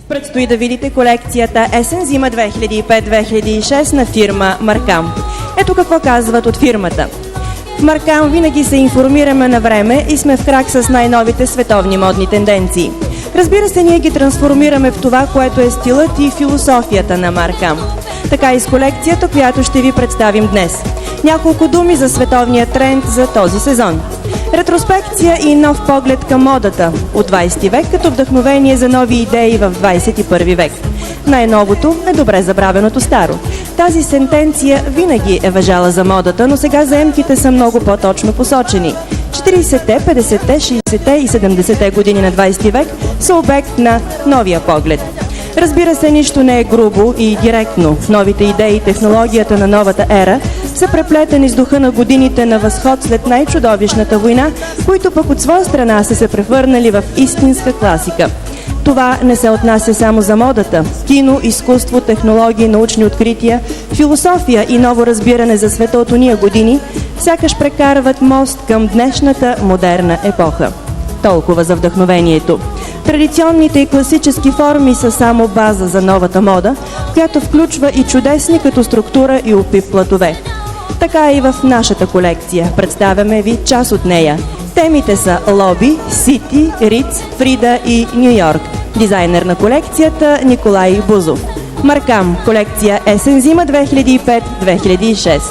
Предстои да видите колекцията Есен-зима 2005-2006 на фирма Маркам. Ето какво казват от фирмата. В Маркам винаги се информираме на време и сме в крак с най-новите световни модни тенденции. Разбира се, ние ги трансформираме в това, което е стилът и философията на Маркам. Така и с колекцията, която ще ви представим днес. Няколко думи за световния тренд за този сезон. Ретроспекция и нов поглед към модата от 20 век, като вдъхновение за нови идеи в 21 век. Най-новото е добре забравеното старо. Тази сентенция винаги е важала за модата, но сега заемките са много по-точно посочени. 40-те, 50-те, 60-те и 70-те години на 20 век са обект на новия поглед. Разбира се, нищо не е грубо и директно. Новите идеи и технологията на новата ера са преплетени с духа на годините на възход след най-чудовищната война, които пък от своя страна са се превърнали в истинска класика. Това не се отнася само за модата. Кино, изкуство, технологии, научни открития, философия и ново разбиране за света от уния години сякаш прекарват мост към днешната модерна епоха. Толкова за вдъхновението. Традиционните и класически форми са само база за новата мода, която включва и чудесни като структура и опип платове. Така и в нашата колекция. Представяме ви част от нея. Темите са Лоби, Сити, Риц, Фрида и Ню Йорк. Дизайнер на колекцията Николай Бузов. Маркам. Колекция Есен-зима 2005-2006.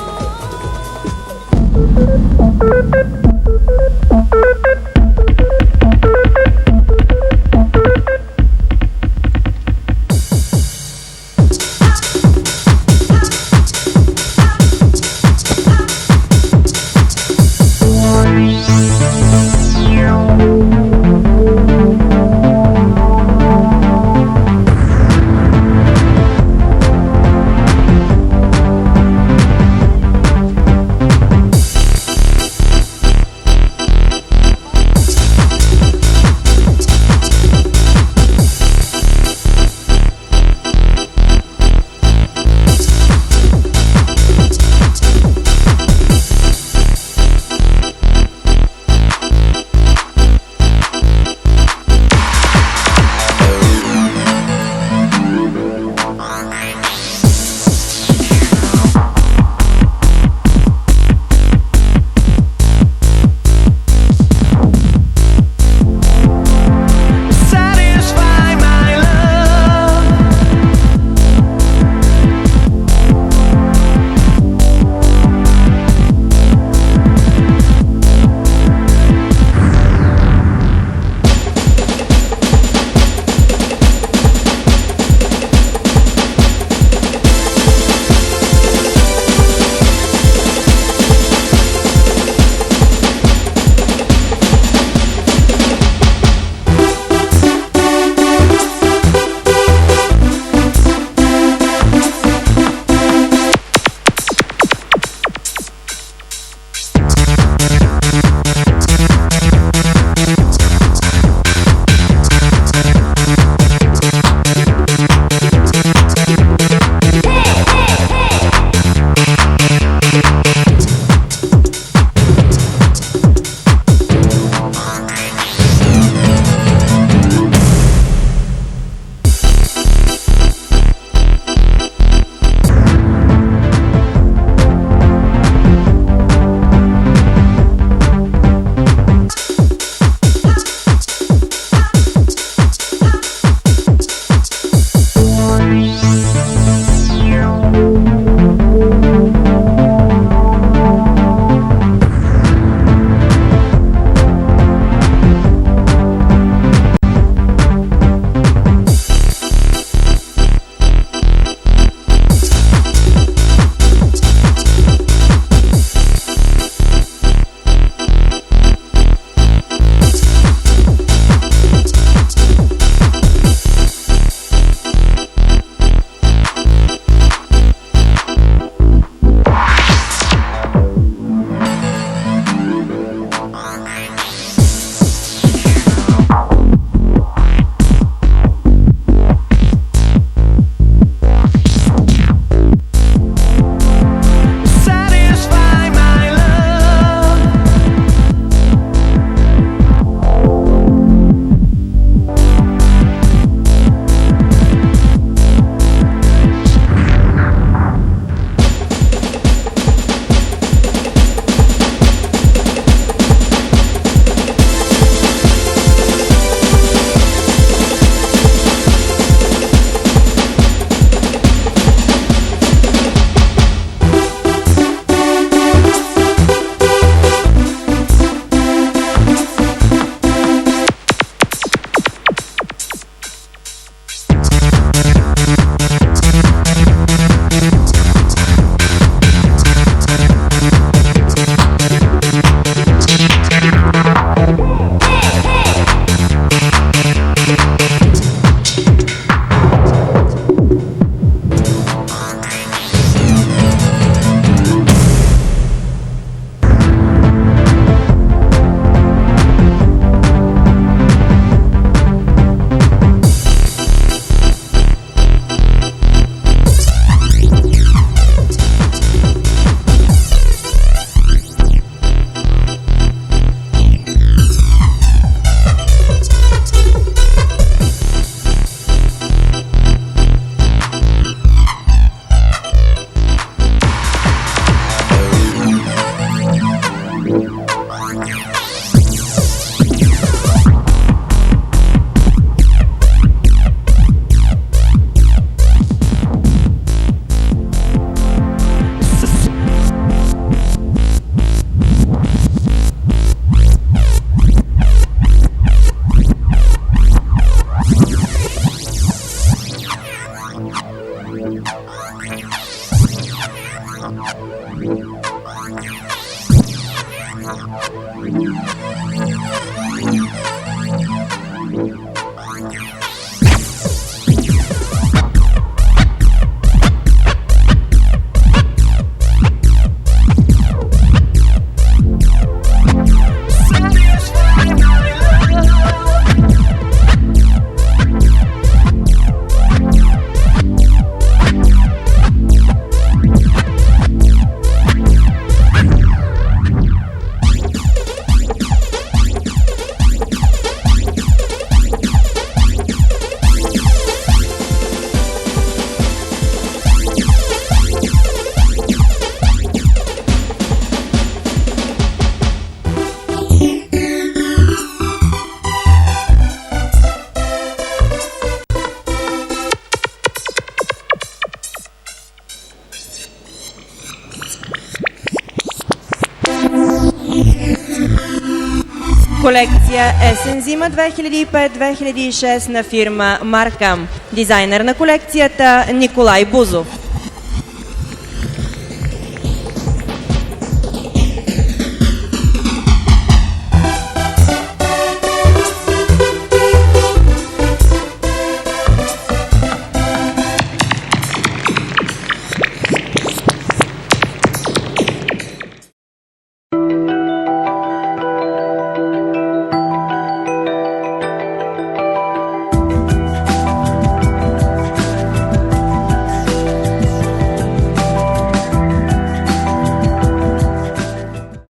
Колекция есен-зима 2005-2006 на фирма Маркам. Дизайнер на колекцията Николай Бузов.